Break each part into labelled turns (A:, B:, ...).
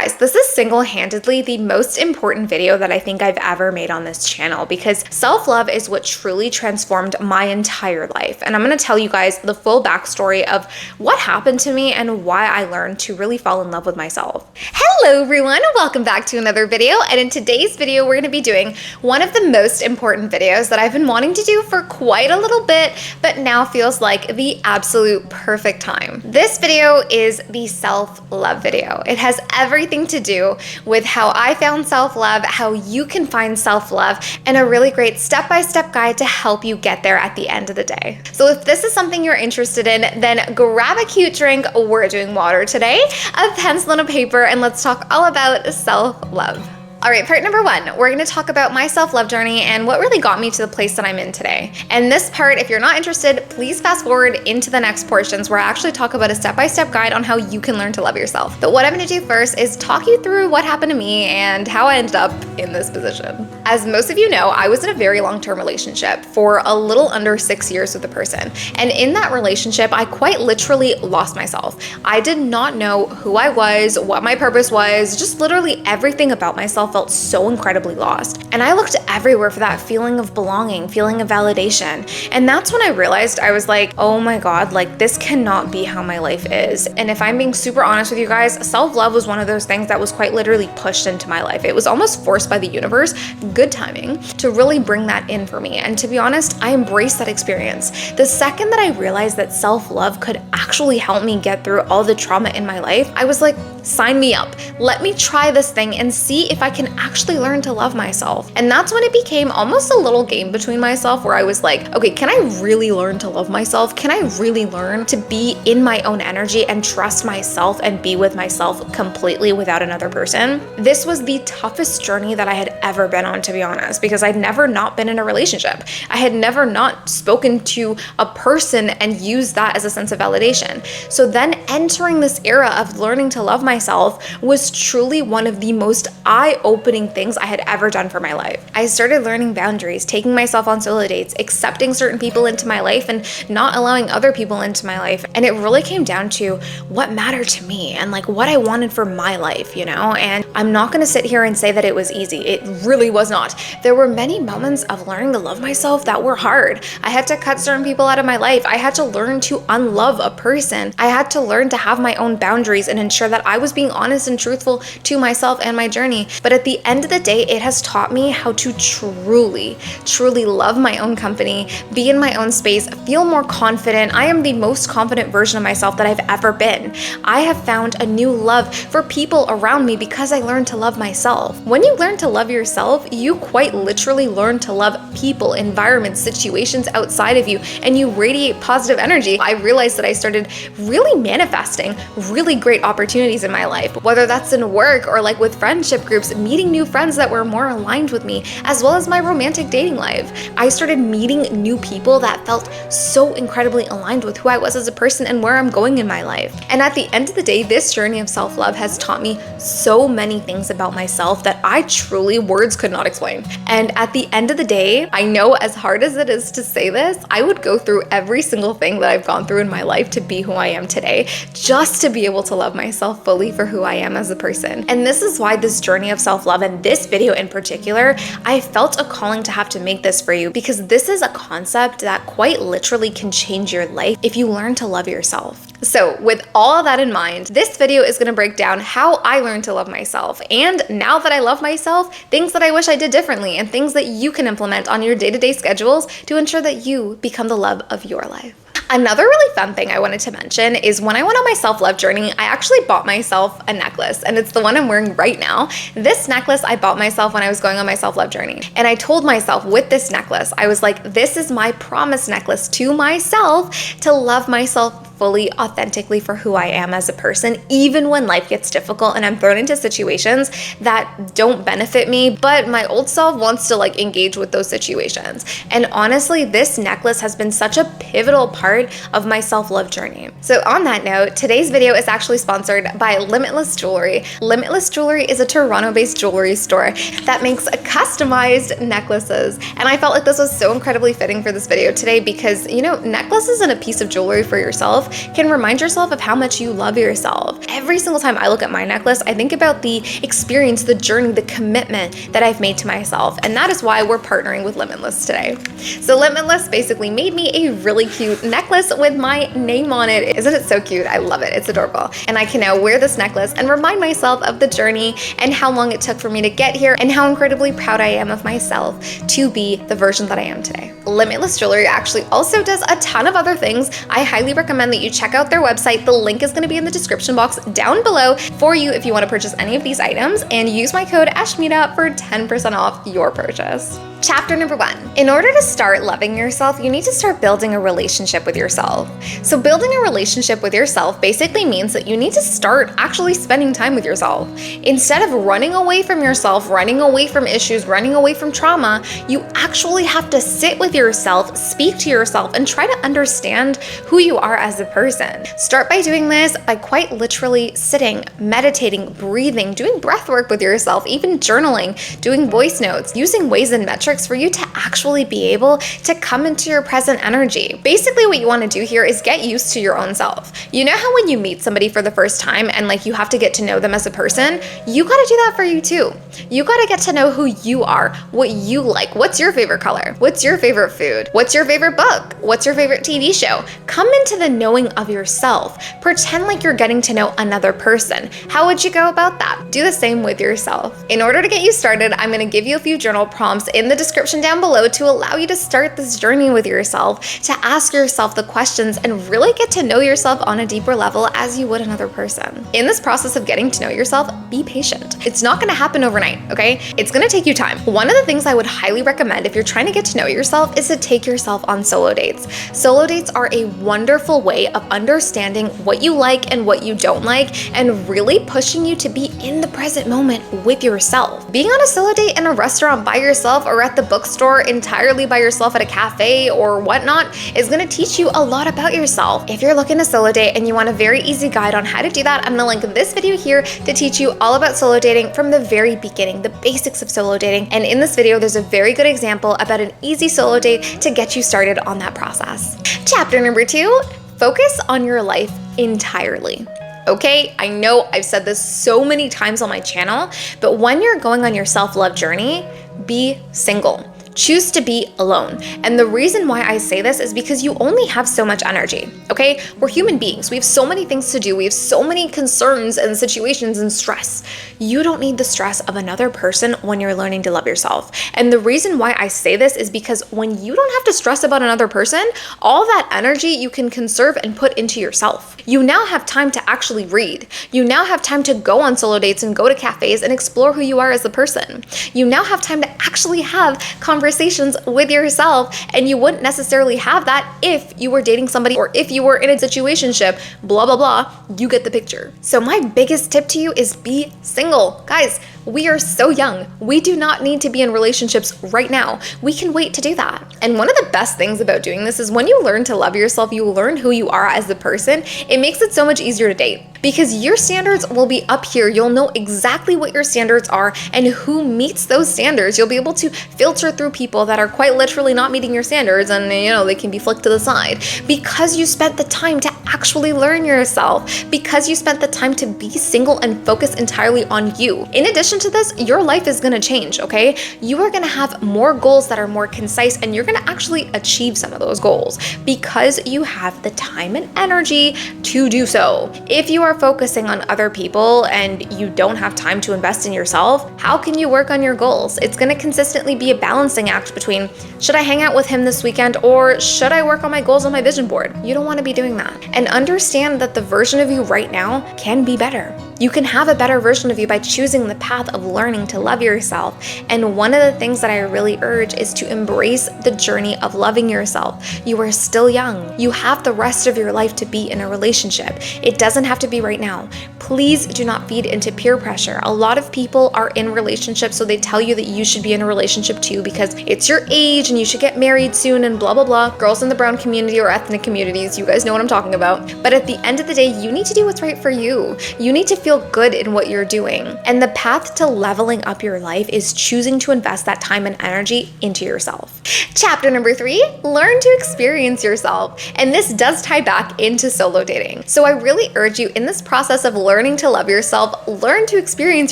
A: guys, this is single-handedly the most important video that I think I've ever made on this channel because self-love is what truly transformed my entire life. And I'm gonna tell you guys the full backstory of what happened to me and why I learned to really fall in love with myself. Hello everyone, welcome back to another video. And in today's video, we're gonna be doing one of the most important videos that I've been wanting to do for quite a little bit, but now feels like the absolute perfect time. This video is the self-love video. It has everything to do with how I found self-love, how you can find self-love, and a really great step-by-step guide to help you get there at the end of the day. So if this is something you're interested in, then grab a cute drink, we're doing water today, a pencil and a paper, and let's talk all about self-love. All right, part number one, we're gonna talk about my self-love journey and what really got me to the place that I'm in today. And this part, if you're not interested, please fast forward into the next portions where I actually talk about a step-by-step guide on how you can learn to love yourself. But what I'm gonna do first is talk you through what happened to me and how I ended up in this position. As most of you know, I was in a very long-term relationship for a little under 6 years with a person. And in that relationship, I quite literally lost myself. I did not know who I was, what my purpose was, just literally everything about myself felt so incredibly lost. And I looked everywhere for that feeling of belonging, feeling of validation. And that's when I realized, I was like, oh my God, like this cannot be how my life is. And if I'm being super honest with you guys, self-love was one of those things that was quite literally pushed into my life. It was almost forced by the universe, good timing, to really bring that in for me. And to be honest, I embraced that experience. The second that I realized that self-love could actually help me get through all the trauma in my life, I was like, sign me up. Let me try this thing and see if I can actually learn to love myself. And that's when it became almost a little game between myself where I was like, okay, can I really learn to love myself? Can I really learn to be in my own energy and trust myself and be with myself completely without another person? This was the toughest journey that I had ever been on, to be honest, because I'd never not been in a relationship. I had never not spoken to a person and used that as a sense of validation. So then entering this era of learning to love myself was truly one of the most eye-opening things I had ever done for my life. I started learning boundaries, taking myself on solo dates, accepting certain people into my life and not allowing other people into my life. And it really came down to what mattered to me and like what I wanted for my life, you know? And I'm not gonna sit here and say that it was easy. It really was not. There were many moments of learning to love myself that were hard. I had to cut certain people out of my life. I had to learn to unlove a person. I had to learn to have my own boundaries and ensure that I was being honest and truthful to myself and my journey. But at the end of the day, it has taught me how to truly love my own company, be in my own space, feel more confident. I am the most confident version of myself that I've ever been. I have found a new love for people around me because I learned to love myself. When you learn to love yourself, you quite literally learn to love people, environments, situations outside of you, and you radiate positive energy. I realized that I started really manifesting really great opportunities in my life, whether that's in work or like with friendship groups, meeting new friends that were more aligned with me, as well as my romantic dating life. I started meeting new people that felt so incredibly aligned with who I was as a person and where I'm going in my life. And at the end of the day, this journey of self-love has taught me so many things about myself that I truly, words could not explain. And at the end of the day, I know as hard as it is to say this, I would go through every single thing that I've gone through in my life to be who I am today, just to be able to love myself fully for who I am as a person. And this is why this journey of self-love and this video in particular, I felt a calling to have to make this for you because this is a concept that quite literally can change your life if you learn to love yourself. So with all of that in mind, this video is gonna break down how I learned to love myself. And now that I love myself, things that I wish I did differently and things that you can implement on your day-to-day schedules to ensure that you become the love of your life. Another really fun thing I wanted to mention is when I went on my self-love journey, I actually bought myself a necklace, and it's the one I'm wearing right now. This necklace I bought myself when I was going on my self-love journey. And I told myself with this necklace, I was like, this is my promise necklace to myself to love myself fully, authentically for who I am as a person, even when life gets difficult and I'm thrown into situations that don't benefit me, but my old self wants to like engage with those situations. And honestly, this necklace has been such a pivotal part of my self-love journey. So on that note, today's video is actually sponsored by Limitless Jewellery. Limitless Jewellery is a Toronto-based jewelry store that makes customized necklaces. And I felt like this was so incredibly fitting for this video today because, you know, necklaces and a piece of jewelry for yourself yourself can remind yourself of how much you love yourself. Every single time I look at my necklace, I think about the experience, the journey, the commitment that I've made to myself. And that is why we're partnering with Limitless today. So Limitless basically made me a really cute necklace with my name on it. Isn't it so cute? I love it. It's adorable. And I can now wear this necklace and remind myself of the journey and how long it took for me to get here and how incredibly proud I am of myself to be the version that I am today. Limitless Jewelry actually also does a ton of other things. I highly recommend that you check out their website. The link is going to be in the description box down below for you if you want to purchase any of these items, and use my code ASHMEETA for 10% off your purchase. Chapter number 1. In order to start loving yourself, you need to start building a relationship with yourself. So building a relationship with yourself basically means that you need to start actually spending time with yourself. Instead of running away from yourself, running away from issues, running away from trauma, you actually have to sit with yourself, speak to yourself, and try to understand who you are as a person. Start by doing this by quite literally sitting, meditating, breathing, doing breath work with yourself, even journaling, doing voice notes, using ways and metrics for you to actually be able to come into your present energy. Basically, what you want to do here is get used to your own self. You know how when you meet somebody for the first time and like you have to get to know them as a person, you got to do that for you too. You got to get to know who you are, what you like. What's your favorite color? What's your favorite food? What's your favorite book? What's your favorite TV show? Come into the knowing of yourself. Pretend like you're getting to know another person. How would you go about that? Do the same with yourself. In order to get you started, I'm going to give you a few journal prompts in the description down below to allow you to start this journey with yourself, to ask yourself the questions and really get to know yourself on a deeper level as you would another person. In this process of getting to know yourself, be patient. It's not going to happen overnight, okay? It's going to take you time. One of the things I would highly recommend if you're trying to get to know yourself is to take yourself on solo dates. Solo dates are a wonderful way of understanding what you like and what you don't like, and really pushing you to be in the present moment with yourself. Being on a solo date in a restaurant by yourself or at the bookstore entirely by yourself at a cafe or whatnot is going to teach you a lot about yourself. If you're looking to solo date and you want a very easy guide on how to do that, I'm going to link this video here to teach you all about solo dating from the very beginning, the basics of solo dating. And in this video, there's a very good example about an easy solo date to get you started on that process. Chapter number 2, focus on your life entirely. Okay, I know I've said this so many times on my channel, but when you're going on your self-love journey, be single. Choose to be alone. And the reason why I say this is because you only have so much energy, okay? We're human beings. We have so many things to do. We have so many concerns and situations and stress. You don't need the stress of another person when you're learning to love yourself. And the reason why I say this is because when you don't have to stress about another person, all that energy you can conserve and put into yourself. You now have time to actually read. You now have time to go on solo dates and go to cafes and explore who you are as a person. You now have time to actually have conversations with yourself, and you wouldn't necessarily have that if you were dating somebody or if you were in a situationship, blah, blah, blah. You get the picture. So my biggest tip to you is be single. Guys, we are so young. We do not need to be in relationships right now. We can wait to do that. And one of the best things about doing this is when you learn to love yourself, you learn who you are as a person, it makes it so much easier to date because your standards will be up here. You'll know exactly what your standards are and who meets those standards. You'll be able to filter through people that are quite literally not meeting your standards, and they can be flicked to the side because you spent the time to actually learn yourself, because you spent the time to be single and focus entirely on you. In addition to this, your life is gonna change, okay? You are gonna have more goals that are more concise, and you're gonna actually achieve some of those goals because you have the time and energy to do so. If you are focusing on other people and you don't have time to invest in yourself, how can you work on your goals? It's gonna consistently be a balancing act between, should I hang out with him this weekend or should I work on my goals on my vision board? You don't wanna be doing that. And understand that the version of you right now can be better. You can have a better version of you by choosing the path of learning to love yourself. And one of the things that I really urge is to embrace the journey of loving yourself. You are still young. You have the rest of your life to be in a relationship. It doesn't have to be right now. Please do not feed into peer pressure. A lot of people are in relationships, so they tell you that you should be in a relationship too because it's your age and you should get married soon and blah, blah, blah. Girls in the brown community or ethnic communities, you guys know what I'm talking about. But at the end of the day, you need to do what's right for you. You need to feel good in what you're doing. And the path to leveling up your life is choosing to invest that time and energy into yourself. Chapter number 3, learn to experience yourself. And this does tie back into solo dating. So I really urge you in this process of learning to love yourself, learn to experience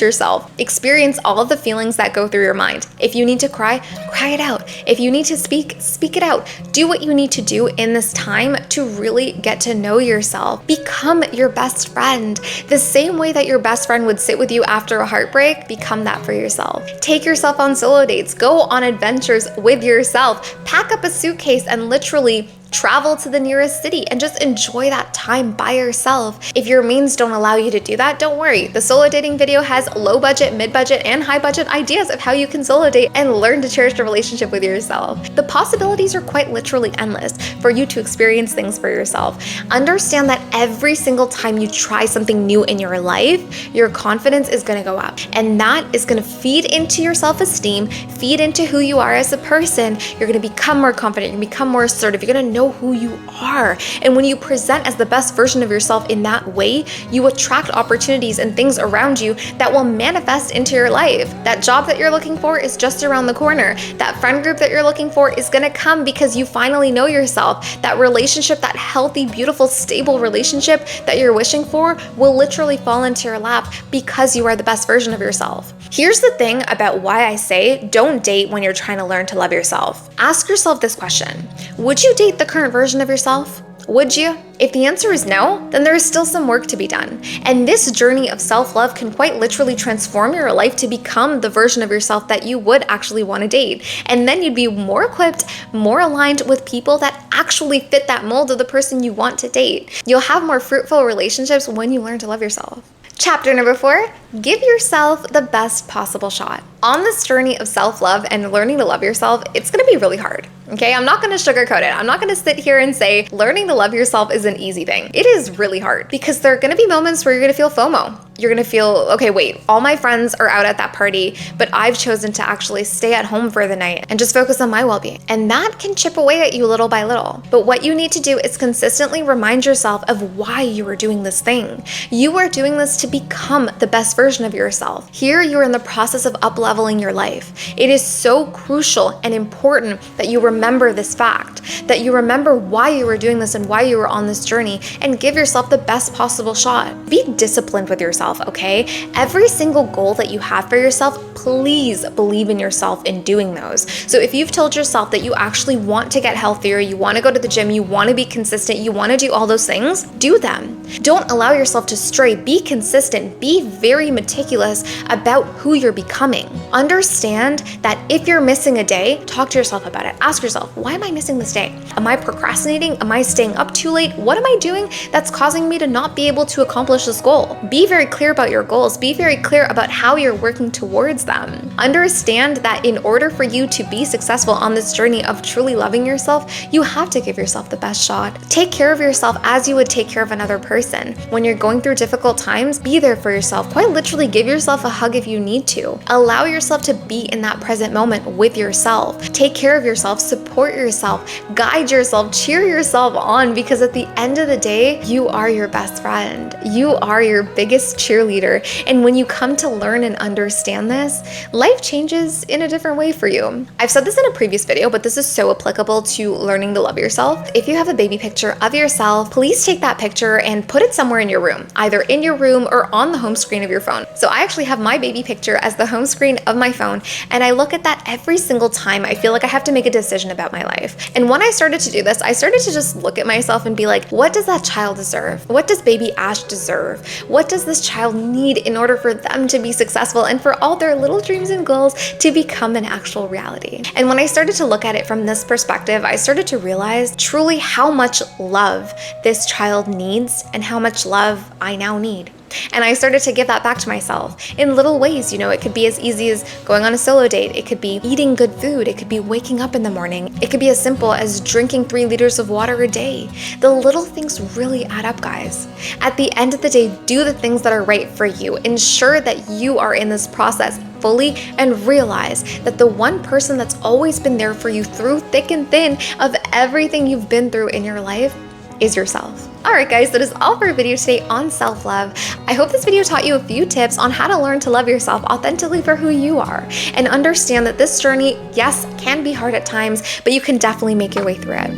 A: yourself. Experience all of the feelings that go through your mind. If you need to cry, cry it out. If you need to speak, speak it out. Do what you need to do in this time to really get to know yourself. Become your best friend. The same way that your best friend would sit with you after a heartbreak, become that for yourself. Take yourself on solo dates. Go on adventures with yourself. Pack up a suitcase and literally travel to the nearest city and just enjoy that time by yourself. If your means don't allow you to do that, don't worry. The solo dating video has low budget, mid budget, and high budget ideas of how you can solo date and learn to cherish a relationship with yourself. The possibilities are quite literally endless for you to experience things for yourself. Understand that every single time you try something new in your life, your confidence is going to go up, and that is going to feed into your self-esteem, feed into who you are as a person. You're going to become more confident, you're going to become more assertive, you're going to know who you are. And when you present as the best version of yourself in that way, you attract opportunities and things around you that will manifest into your life. That job that you're looking for is just around the corner. That friend group that you're looking for is going to come because you finally know yourself. That relationship, that healthy, beautiful, stable relationship that you're wishing for will literally fall into your lap because you are the best version of yourself. Here's the thing about why I say don't date when you're trying to learn to love yourself. Ask yourself this question: would you date the current version of yourself? Would you? If the answer is no, then there is still some work to be done. And this journey of self-love can quite literally transform your life to become the version of yourself that you would actually want to date. And then you'd be more equipped, more aligned with people that actually fit that mold of the person you want to date. You'll have more fruitful relationships when you learn to love yourself. Chapter number 4, give yourself the best possible shot. On this journey of self-love and learning to love yourself, it's going to be really hard. Okay, I'm not going to sugarcoat it. I'm not going to sit here and say learning to love yourself is an easy thing. It is really hard because there are going to be moments where you're going to feel FOMO. You're going to feel, okay, wait, all my friends are out at that party, but I've chosen to actually stay at home for the night and just focus on my well-being. And that can chip away at you little by little. But what you need to do is consistently remind yourself of why you are doing this thing. You are doing this to become the best version of yourself. Here, you're in the process of up-leveling your life. It is so crucial and important that you remember this fact, that you remember why you were doing this and why you were on this journey, and give yourself the best possible shot. Be disciplined with yourself, okay? Every single goal that you have for yourself, please believe in yourself in doing those. So if you've told yourself that you actually want to get healthier, you want to go to the gym, you want to be consistent, you want to do all those things, do them. Don't allow yourself to stray. Be consistent. Be very meticulous about who you're becoming. Understand that if you're missing a day, talk to yourself about it. Ask yourself, why am I missing this day? Am I procrastinating? Am I staying up too late? What am I doing that's causing me to not be able to accomplish this goal? Be very clear about your goals. Be very clear about how you're working towards them. Understand that in order for you to be successful on this journey of truly loving yourself, you have to give yourself the best shot. Take care of yourself as you would take care of another person. When you're going through difficult times, be there for yourself. Quite literally give yourself a hug if you need to. Allow yourself to be in that present moment with yourself. Take care of yourself, support yourself, guide yourself, cheer yourself on, because at the end of the day, you are your best friend. You are your biggest cheerleader. And when you come to learn and understand this, life changes in a different way for you. I've said this in a previous video, but this is so applicable to learning to love yourself. If you have a baby picture of yourself, please take that picture and put it somewhere in your room, either in your room or on the home screen of your phone. So I actually have my baby picture as the home screen of my phone, and I look at that every single time I feel like I have to make a decision about my life. And when I started to do this, I started to just look at myself and be like, what does that child deserve? What does baby Ash deserve? What does this child need in order for them to be successful and for all their little dreams and goals to become an actual reality? And when I started to look at it from this perspective, I started to realize truly how much love this child needs and how much love I now need. And I started to give that back to myself in little ways. You know, it could be as easy as going on a solo date. It could be eating good food. It could be waking up in the morning. It could be as simple as drinking 3 liters of water a day. The little things really add up, guys. At the end of the day, do the things that are right for you. Ensure that you are in this process fully, and realize that the one person that's always been there for you through thick and thin of everything you've been through in your life is yourself. Alright guys, that is all for our video today on self-love. I hope this video taught you a few tips on how to learn to love yourself authentically for who you are, and understand that this journey, yes, can be hard at times, but you can definitely make your way through it.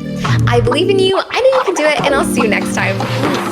A: I believe in you, I know you can do it, and I'll see you next time.